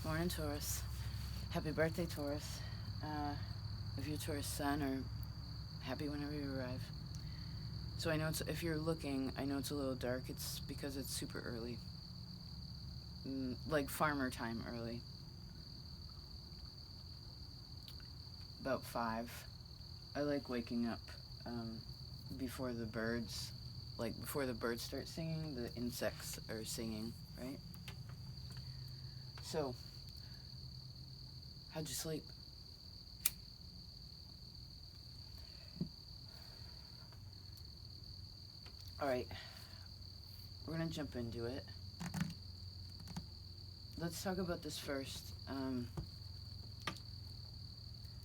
Morning, Taurus. Happy birthday, Taurus. If you're Taurus sun, or happy whenever you arrive. So I know if you're looking, I know it's a little dark. It's because it's super early. Like farmer time early. About 5. I like waking up before the birds, before the birds start singing, the insects are singing, right? So, how'd you sleep? Alright, we're gonna jump into it. Let's talk about this first.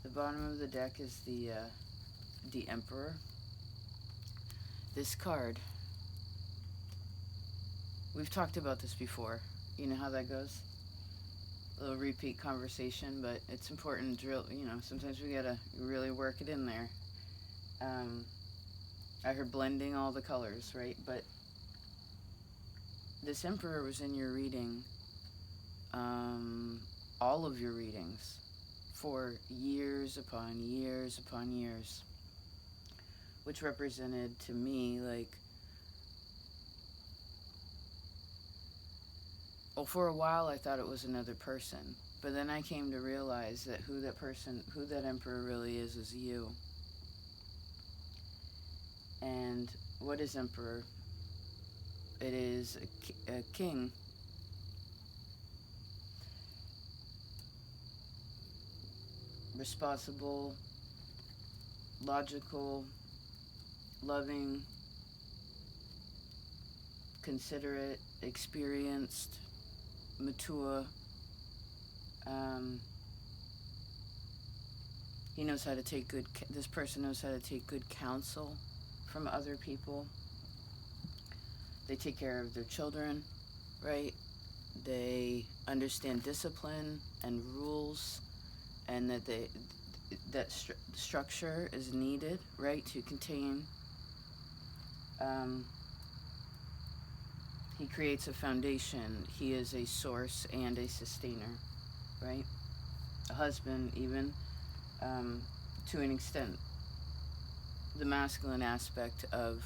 The bottom of the deck is the Emperor. This card, we've talked about this before. You know how that goes? A little repeat conversation, but it's important to drill, sometimes we gotta really work it in there. I heard blending all the colors, right? But this Emperor was in your reading, all of your readings, for years upon years upon years, which represented to me for a while I thought it was another person, but then I came to realize that who that Emperor really is you. And what is Emperor? It is a king. Responsible, logical, loving, considerate, experienced, mature. He knows how to take this person knows how to take good counsel from other people. They take care of their children, right? They understand discipline and rules, and that structure is needed, right, to contain. He creates a foundation. He is a source and a sustainer, right? A husband, even, to an extent. The masculine aspect of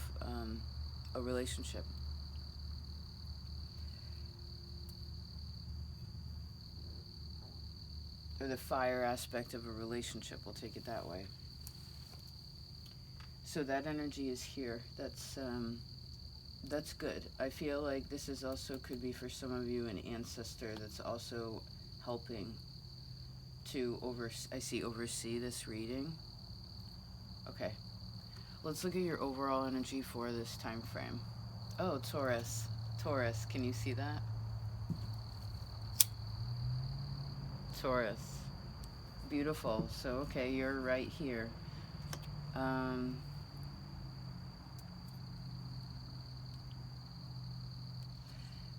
a relationship. Or the fire aspect of a relationship, we'll take it that way. So that energy is here. That's good. I feel like this is also could be for some of you an ancestor that's also helping to oversee this reading. Okay. Let's look at your overall energy for this time frame. Oh, Taurus. Taurus, can you see that? Taurus. Beautiful. So, okay, you're right here.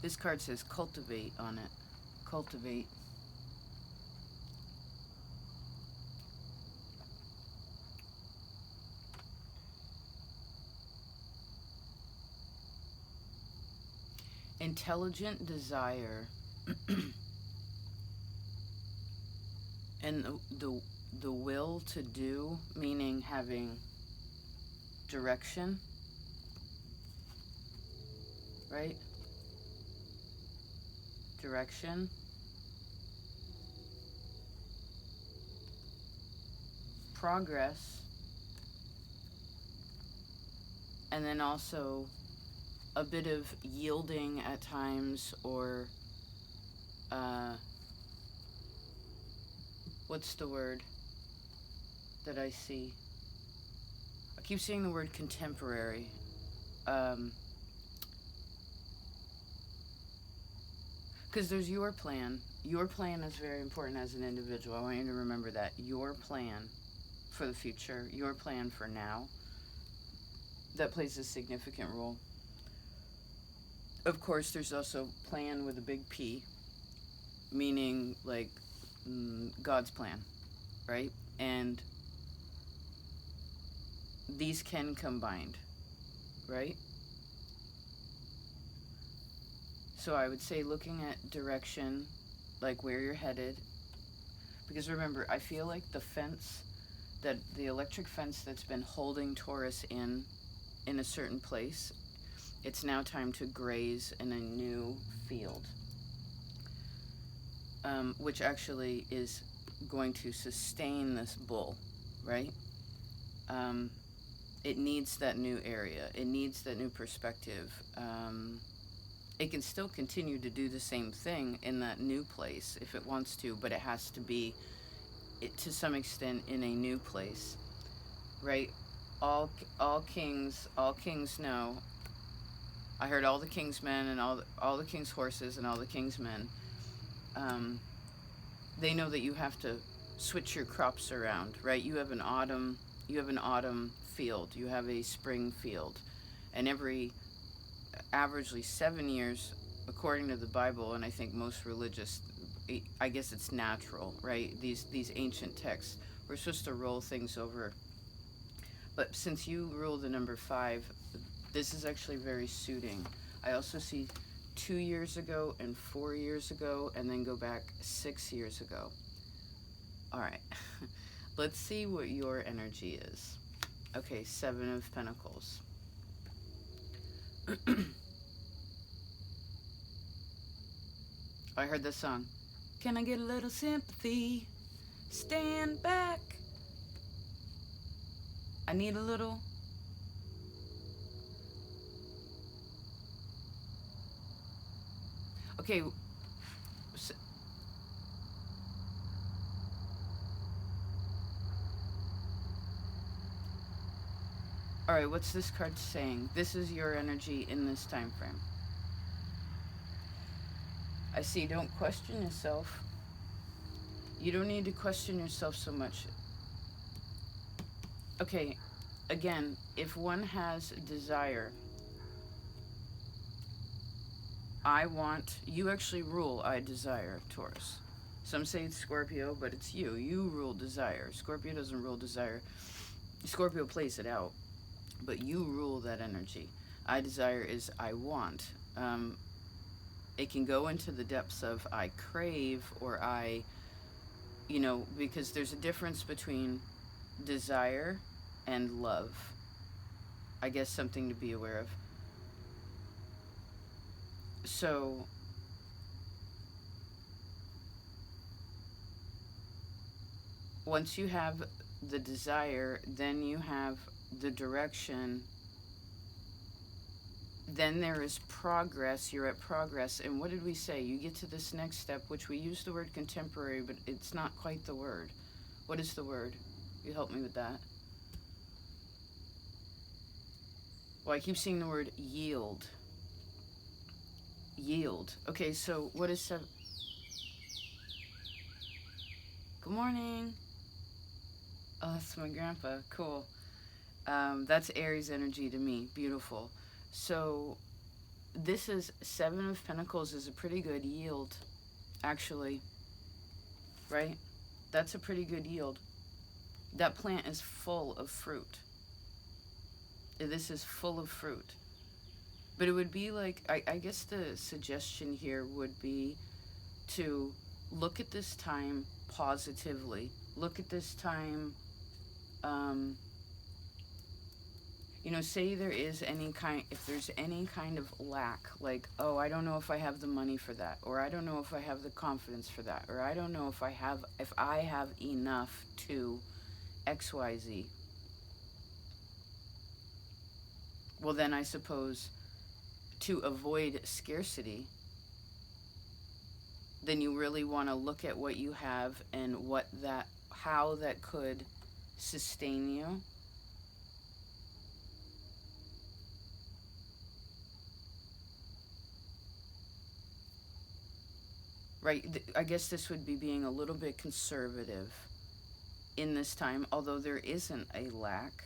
This card says cultivate on it. Cultivate. Intelligent desire. And the will to do, meaning having direction, right? Direction. Progress. And then also a bit of yielding at times, or what's the word that I see? I keep seeing the word contemporary. Because there's your plan. Your plan is very important as an individual. I want you to remember that. Your plan for the future, your plan for now, that plays a significant role. Of course, there's also plan with a big P, meaning God's plan, right? And these can combine, right? So I would say looking at direction, like where you're headed. Because remember, I feel like the fence, that the electric fence that's been holding Taurus in a certain place, it's now time to graze in a new field, which actually is going to sustain this bull, right? It needs that new area. It needs that new perspective. It can still continue to do the same thing in that new place if it wants to, but it has to be, to some extent, in a new place, right? All kings know. I heard all the king's men and all the king's horses and all the king's men. They know that you have to switch your crops around, right? You have an autumn field, you have a spring field, and every averagely 7 years, according to the Bible, and I think most religious, I guess it's natural, right? These ancient texts, we're supposed to roll things over. But since you rule the number 5, this is actually very suiting. I also see 2 years ago and 4 years ago, and then go back 6 years ago. All right, let's see what your energy is. Okay, 7 of Pentacles. I heard this song. Can I get a little sympathy? Stand back. I need a little. Okay. All right, what's this card saying? This is your energy in this time frame. I see, don't question yourself. You don't need to question yourself so much. Okay, again, if one has desire, I want, you actually rule I desire, Taurus. Some say it's Scorpio, but it's you. You rule desire. Scorpio doesn't rule desire. Scorpio plays it out, but you rule that energy. I desire is I want. It can go into the depths of I crave, or I, because there's a difference between desire and love. I guess something to be aware of. So once you have the desire, then you have the direction, then there is progress. You're at progress. And what did we say? You get to this next step, which we use the word contemporary, but it's not quite the word. What is the word? You help me with that. Well, I keep seeing the word yield. Yield. Okay, so what is 7? Good morning. Oh, that's my grandpa. Cool. That's Aries energy to me. Beautiful. So this is 7 of Pentacles is a pretty good yield, actually. Right? That's a pretty good yield. That plant is full of fruit. This is full of fruit. But it would be like, I guess the suggestion here would be to look at this time positively. Look at this time, say there is if there's any kind of lack, like, oh, I don't know if I have the money for that, or I don't know if I have the confidence for that, or I don't know if I have enough to XYZ. Well, then I suppose to avoid scarcity, then you really want to look at what you have and how that could sustain you. Right, I guess this would be being a little bit conservative in this time, although there isn't a lack.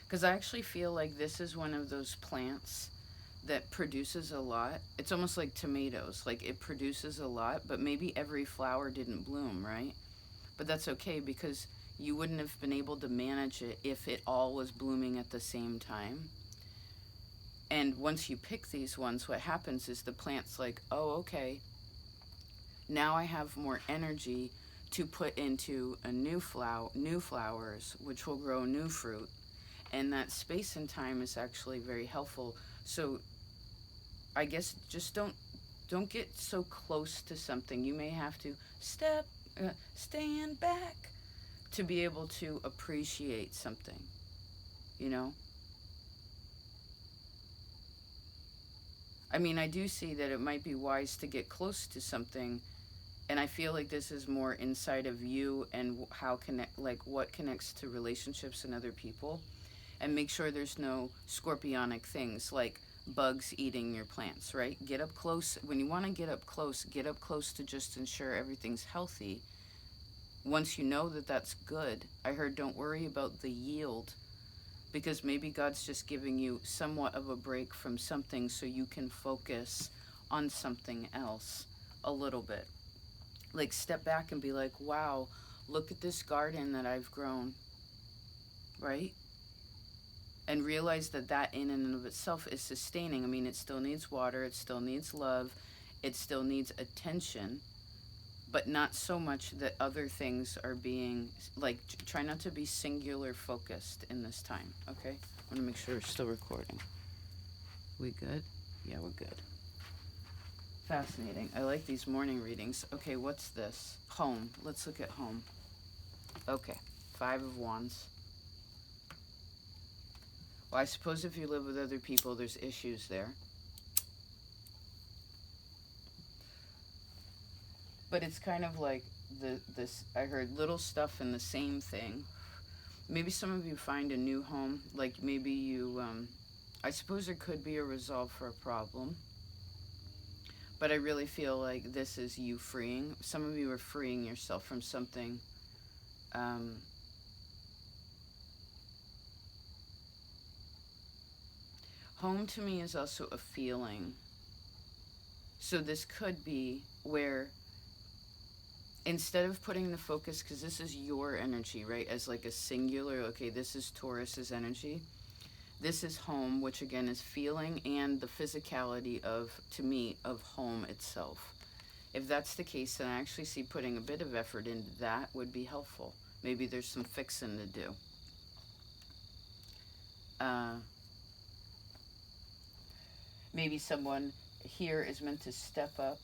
Because I actually feel like this is one of those plants that produces a lot. It's almost like tomatoes. Like, it produces a lot, but maybe every flower didn't bloom, right? But that's okay, because you wouldn't have been able to manage it if it all was blooming at the same time. And once you pick these ones, what happens is the plant's like, oh, okay, now I have more energy to put into a new flowers, which will grow new fruit. And that space and time is actually very helpful. So I guess just don't get so close to something. You may have to stand back to be able to appreciate something, you know? I mean, I do see that it might be wise to get close to something, and I feel like this is more inside of you and how connect, like what connects to relationships and other people, and make sure there's no scorpionic things like bugs eating your plants, right? Get up close. When you want to get up close to just ensure everything's healthy. Once you know that that's good, I heard don't worry about the yield, because maybe God's just giving you somewhat of a break from something so you can focus on something else a little bit. Like step back and be like, wow, look at this garden that I've grown, right? And realize that that in and of itself is sustaining. I mean, it still needs water, it still needs love, it still needs attention, but not so much that other things are being, like, try not to be singular focused in this time, okay? I want to make sure we're still recording. We good? Yeah, we're good. Fascinating. I like these morning readings. Okay, what's this? Home. Let's look at home. Okay, 5 of Wands. Well, I suppose if you live with other people, there's issues there. But it's kind of like this, I heard little stuff in the same thing. Maybe some of you find a new home, like maybe you, I suppose there could be a resolve for a problem. But I really feel like this is you freeing. Some of you are freeing yourself from something. Home to me is also a feeling. So this could be where instead of putting the focus, because this is your energy, right, as like a singular, okay, this is Taurus's energy. This is home, which again is feeling and the physicality of, to me, of home itself. If that's the case, then I actually see putting a bit of effort into that would be helpful. Maybe there's some fixing to do. Maybe someone here is meant to step up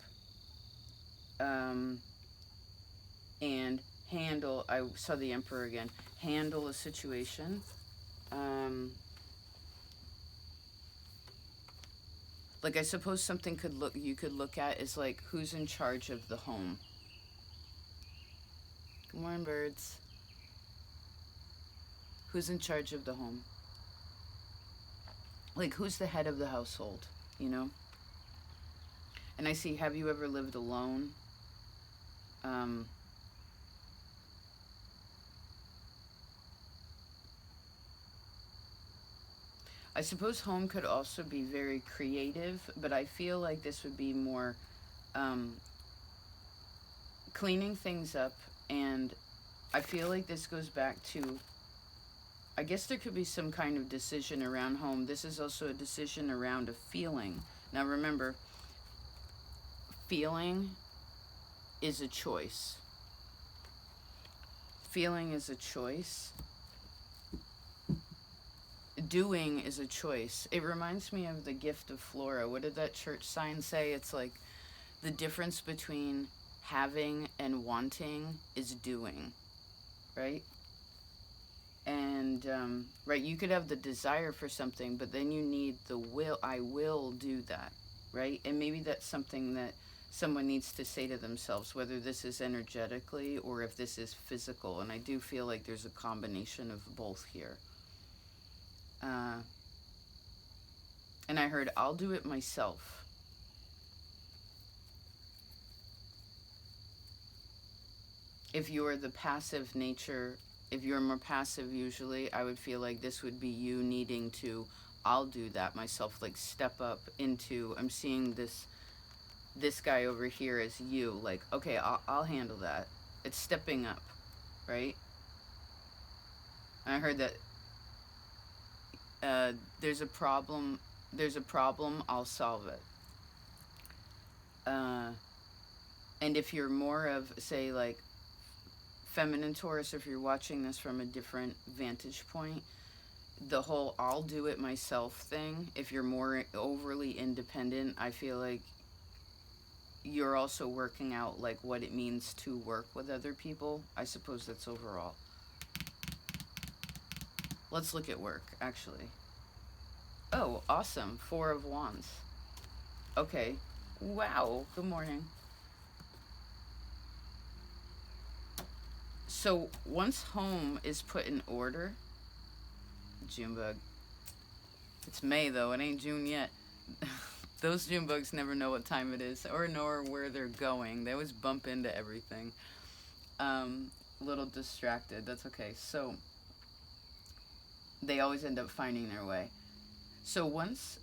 and handle, I saw the Emperor again, handle a situation. Like I suppose something you could look at is like, who's in charge of the home? Good morning, birds. Who's in charge of the home? Like, who's the head of the household, you know? And I see, have you ever lived alone? I suppose home could also be very creative, but I feel like this would be more cleaning things up. And I feel like this goes back to, I guess there could be some kind of decision around home. This is also a decision around a feeling. Now remember, feeling is a choice. Feeling is a choice. Doing is a choice. It reminds me of the gift of Flora. What did that church sign say? It's like the difference between having and wanting is doing, right? And right, you could have the desire for something, but then you need the will. I will do that, right? And maybe that's something that someone needs to say to themselves, whether this is energetically or if this is physical. And I do feel like there's a combination of both here. And I heard, I'll do it myself. If you're the passive nature, if you're more passive usually, I would feel like this would be you needing to, I'll do that myself, like step up into, I'm seeing this guy over here as you, like, okay, I'll handle that. It's stepping up, right? And I heard that there's a problem there's a problem, I'll solve it. And if you're more of, say, like, feminine Taurus, if you're watching this from a different vantage point, the whole I'll do it myself thing, if you're more overly independent, I feel like you're also working out, like, what it means to work with other people. I suppose that's overall. Let's look at work, actually. Oh, awesome. 4 of Wands. Okay. Wow. Good morning. So once home is put in order, Junebug. It's May, though. It ain't June yet. Those Junebugs never know what time it is or know where they're going. They always bump into everything. A little distracted. That's okay. So they always end up finding their way. So once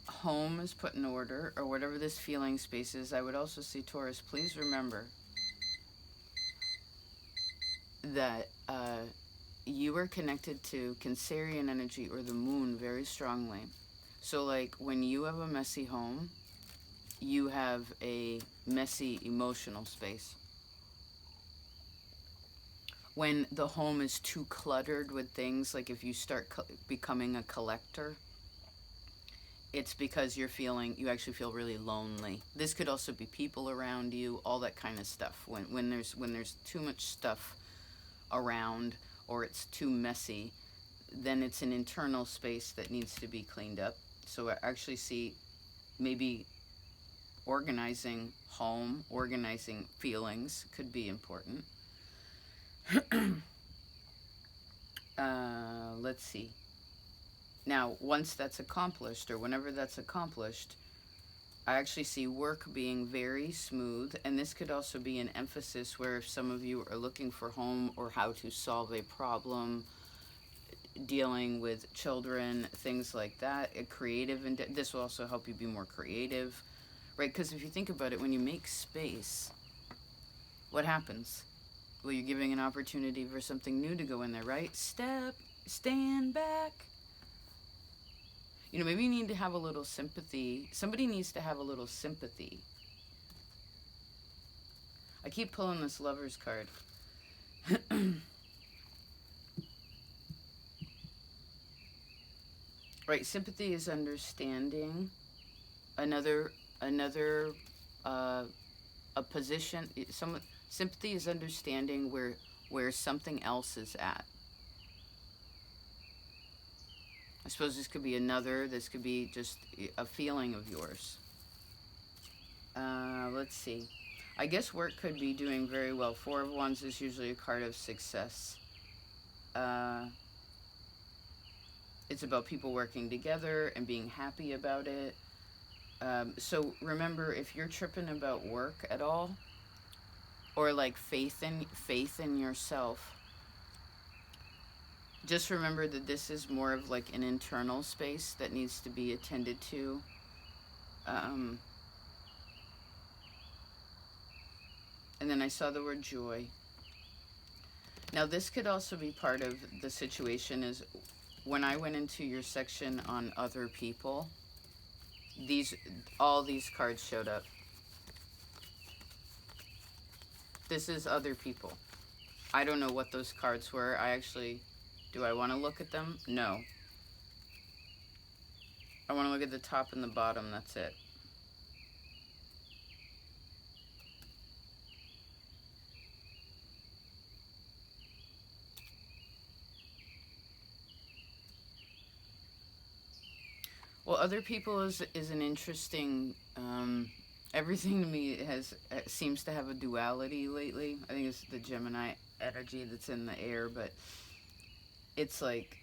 home is put in order, or whatever this feeling space is, I would also say, Taurus, please remember that you are connected to Cancerian energy or the moon very strongly. So, like, when you have a messy home, you have a messy emotional space. When the home is too cluttered with things, like if you start becoming a collector, it's because you actually feel really lonely. This could also be people around you, all that kind of stuff. When there's too much stuff around, or it's too messy, then it's an internal space that needs to be cleaned up. So I actually see maybe organizing home, organizing feelings could be important. Let's see. Now, once that's accomplished, or whenever that's accomplished, I actually see work being very smooth, and this could also be an emphasis where if some of you are looking for home or how to solve a problem, dealing with children, things like that, this will also help you be more creative, right? Because if you think about it, when you make space, what happens? Well, you're giving an opportunity for something new to go in there, right? Stand back. You know, maybe you need to have a little sympathy. Somebody needs to have a little sympathy. I keep pulling this Lover's card. Right, sympathy is understanding another a position. Sympathy is understanding where something else is at. I suppose this could be this could be just a feeling of yours. Let's see. I guess work could be doing very well. 4 of Wands is usually a card of success. It's about people working together and being happy about it. So remember, if you're tripping about work at all, or like faith in yourself, just remember that this is more of like an internal space that needs to be attended to. And then I saw the word joy. Now this could also be part of the situation is when I went into your section on other people, all these cards showed up. This is other people. I don't know what those cards were. Do I want to look at them? No. I want to look at the top and the bottom, that's it. Well, other people is an interesting, everything to me seems to have a duality lately. I think it's the Gemini energy that's in the air, but it's like,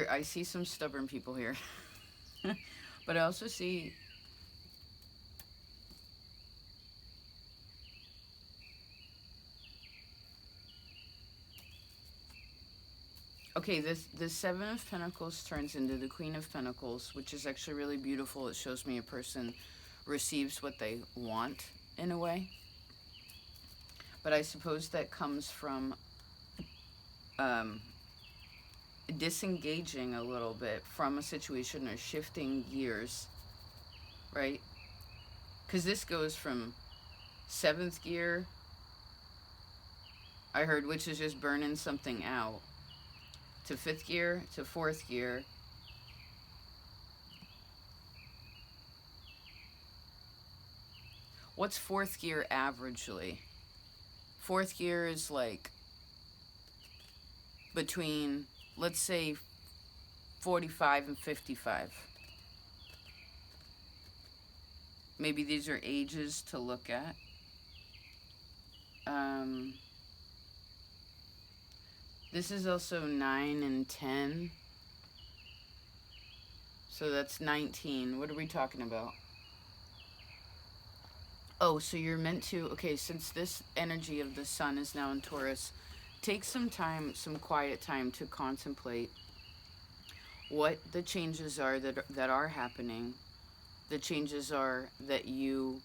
I see some stubborn people here. But I also see okay, this 7 of Pentacles turns into the Queen of Pentacles, which is actually really beautiful. It shows me a person receives what they want in a way. But I suppose that comes from disengaging a little bit from a situation or shifting gears, right? Because this goes from 7th gear, I heard, which is just burning something out, to 5th gear, to 4th gear. What's 4th gear averagely? 4th gear is like between, let's say, 45 and 55. Maybe these are ages to look at. This is also 9 and 10. So that's 19. What are we talking about? Oh, so you're meant to, okay, since this energy of the sun is now in Taurus, take some time, some quiet time to contemplate what the changes are that are happening, the changes are that you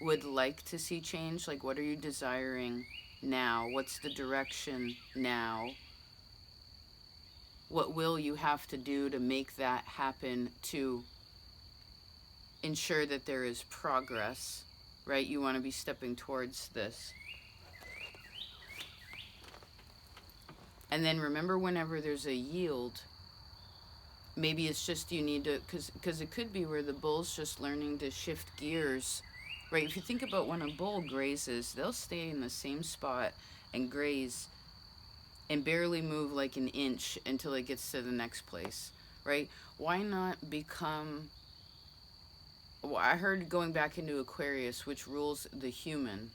would like to see change. Like, what are you desiring now? What's the direction now? What will you have to do to make that happen, to ensure that there is progress, right? You want to be stepping towards this. And then remember, whenever there's a yield, maybe it's just you need to, because it could be where the bull's just learning to shift gears, right? If you think about when a bull grazes, they'll stay in the same spot and graze and barely move like an inch until it gets to the next place, right? Why not become, well, I heard going back into Aquarius, which rules the human,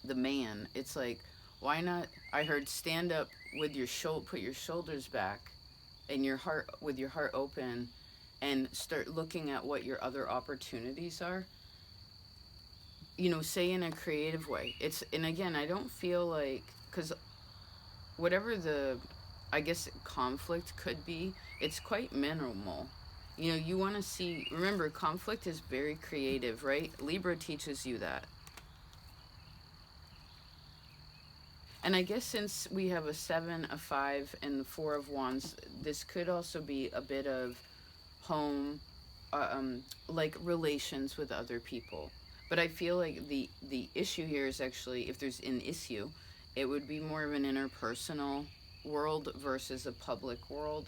the man. It's like, why not, I heard, stand up with your put your shoulders back and your heart, with your heart open, and start looking at what your other opportunities are. You know, say in a creative way. It's, and again, I don't feel like, because whatever the, I guess, conflict could be, it's quite minimal. You know, you want to see, remember, conflict is very creative, right? Libra teaches you that. And I guess since we have a 7, a 5, and the 4 of Wands, this could also be a bit of home, like relations with other people. But I feel like the issue here is actually, if there's an issue, it would be more of an interpersonal world versus a public world.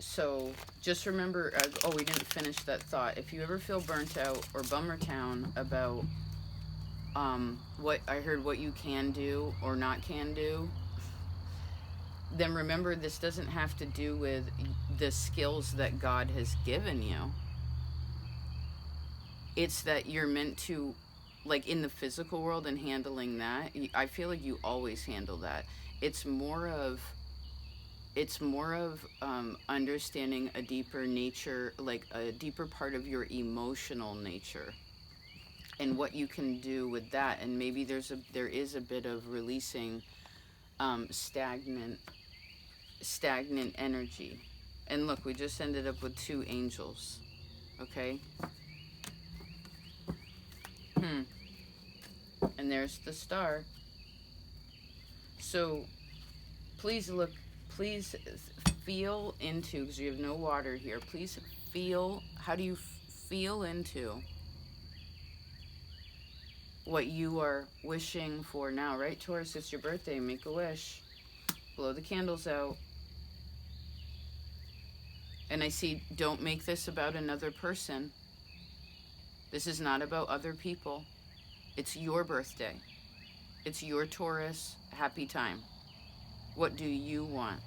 So just remember, oh, we didn't finish that thought. If you ever feel burnt out or bummer town about what I heard, what you can do or not can do, then remember, this doesn't have to do with the skills that God has given you. It's that you're meant to, like in the physical world and handling that, I feel like you always handle that. It's more of understanding a deeper nature, like a deeper part of your emotional nature, and what you can do with that. And maybe there is a bit of releasing stagnant energy. And look, we just ended up with 2 angels. Okay. And there's the star. So please feel into, because you have no water here, please feel, how do you feel into what you are wishing for now, right, Taurus? It's your birthday. Make a wish. Blow the candles out. And I see, don't make this about another person. This is not about other people. It's your birthday. It's your Taurus happy time. What do you want?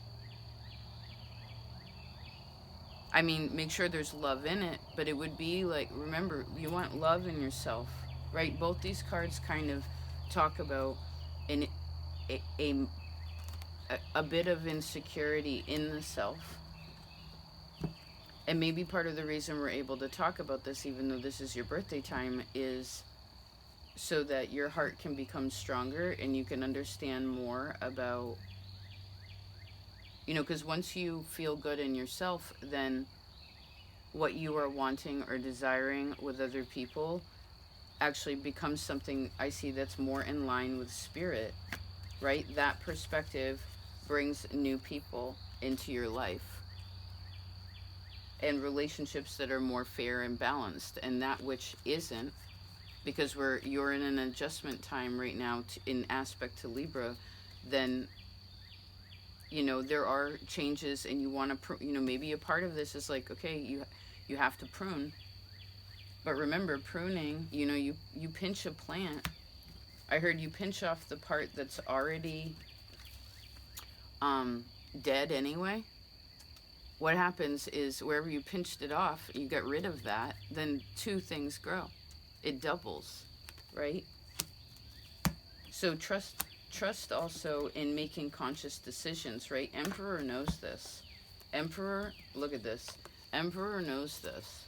I mean, make sure there's love in it, but it would be like, remember, you want love in yourself, right? Both these cards kind of talk about a bit of insecurity in the self. And maybe part of the reason we're able to talk about this, even though this is your birthday time, is so that your heart can become stronger and you can understand more about, you know, because once you feel good in yourself, then what you are wanting or desiring with other people actually becomes something, I see, that's more in line with spirit, right? That perspective brings new people into your life, and relationships that are more fair and balanced, and that which isn't, because you're in an adjustment time right now in aspect to Libra, then there are changes, and you want to maybe a part of this is like, okay, you have to prune. But remember, pruning, you pinch a plant. I heard you pinch off the part that's already dead anyway. What happens is wherever you pinched it off, you get rid of that, then two things grow. It doubles, right? So trust also in making conscious decisions, right? Emperor knows this. Emperor, look at this. Emperor knows this.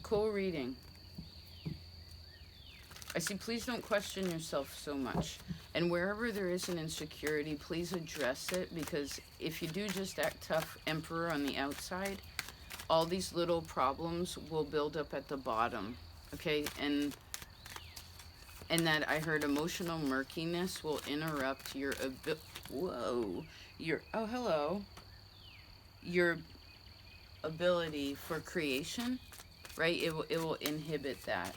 Cool reading. I see, please don't question yourself so much. And wherever there is an insecurity, please address it, because if you do just act tough, Emperor, on the outside, all these little problems will build up at the bottom, okay? And that I heard emotional murkiness will interrupt your your ability for creation, right? It will inhibit that.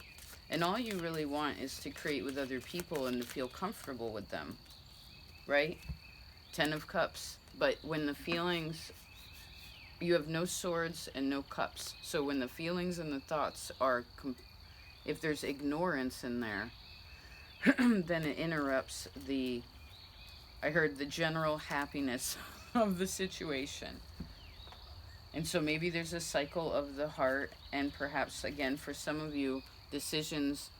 And all you really want is to create with other people and to feel comfortable with them, right? 10 of Cups. But when the feelings, you have no swords and no cups. So when the feelings and the thoughts are, if there's ignorance in there, then it interrupts I heard the general happiness of the situation. And so maybe there's a cycle of the heart, and perhaps, again, for some of you, decisions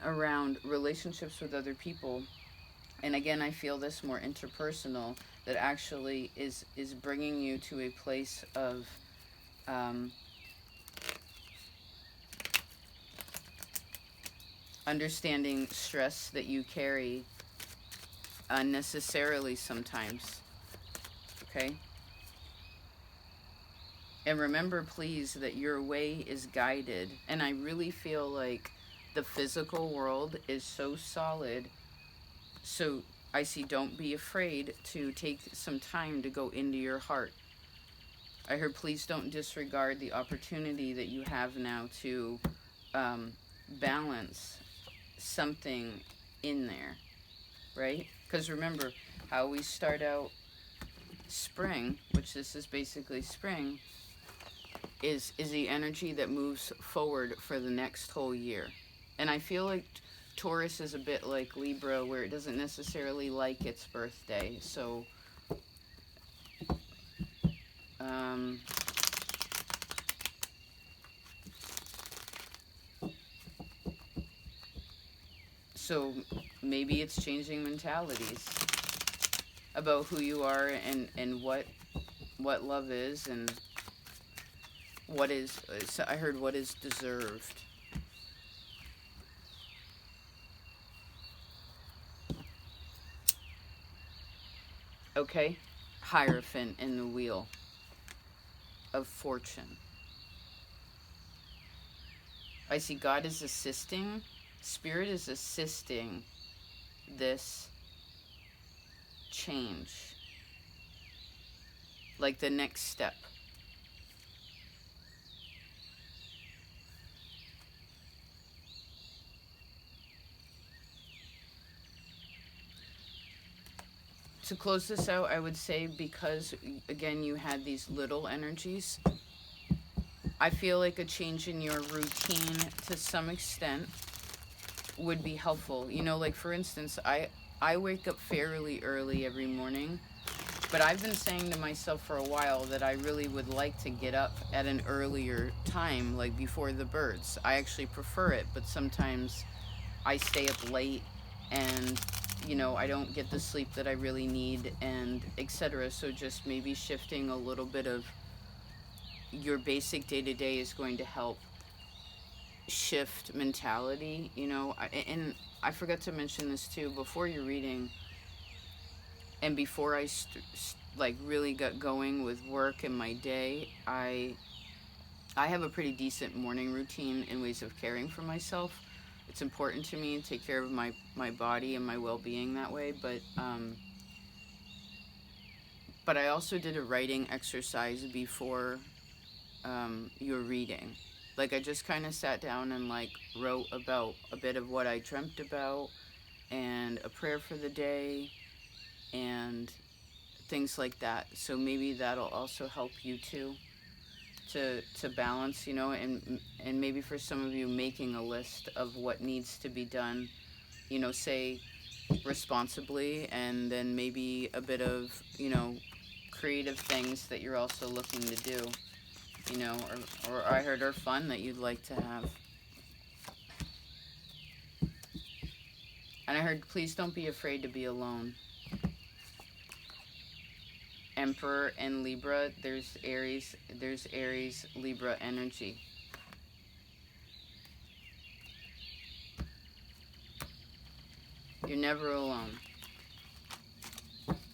around relationships with other people. And again, I feel this more interpersonal, that actually is bringing you to a place of understanding stress that you carry unnecessarily sometimes, okay? And remember, please, that your way is guided. And I really feel like the physical world is so solid. So I see, don't be afraid to take some time to go into your heart. I heard, please don't disregard the opportunity that you have now to balance something in there, right? Because remember how we start out spring, which this is basically spring, is the energy that moves forward for the next whole year. And I feel like Taurus is a bit like Libra, where it doesn't necessarily like its birthday. So so maybe it's changing mentalities about who you are, and what love is, and what is, so I heard, what is deserved. Okay? Hierophant in the wheel of fortune. I see God is assisting, Spirit is assisting this change. Like the next step. To close this out, I would say, because, again, you had these little energies, I feel like a change in your routine to some extent would be helpful. You know, like, for instance, I wake up fairly early every morning, but I've been saying to myself for a while that I really would like to get up at an earlier time, like before the birds. I actually prefer it, but sometimes I stay up late, and I don't get the sleep that I really need, and etc. So just maybe shifting a little bit of your basic day-to-day is going to help shift mentality, and I forgot to mention this too before your reading, and before I like really got going with work and my day, I have a pretty decent morning routine in ways of caring for myself. It's important to me to take care of my body and my well-being that way, but I also did a writing exercise before your reading. Like I just kind of sat down and like wrote about a bit of what I dreamt about and a prayer for the day and things like that. So maybe that'll also help you too to balance, you know, and maybe for some of you making a list of what needs to be done, you know, say responsibly, and then maybe a bit of, you know, creative things that you're also looking to do, you know, or I heard are fun that you'd like to have. And I heard, please don't be afraid to be alone. Emperor and Libra, there's Aries, Libra energy. You're never alone.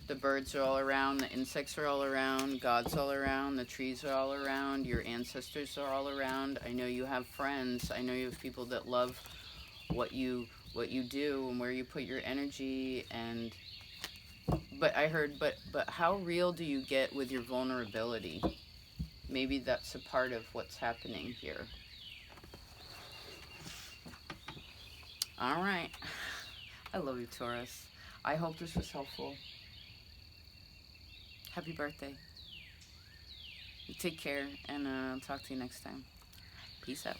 The birds are all around, the insects are all around, God's all around, the trees are all around, your ancestors are all around. I know you have friends. I know you have people that love what you do and where you put your energy. And but I heard, but how real do you get with your vulnerability? Maybe that's a part of what's happening here. All right. I love you, Taurus. I hope this was helpful. Happy birthday. Take care, and I'll talk to you next time. Peace out.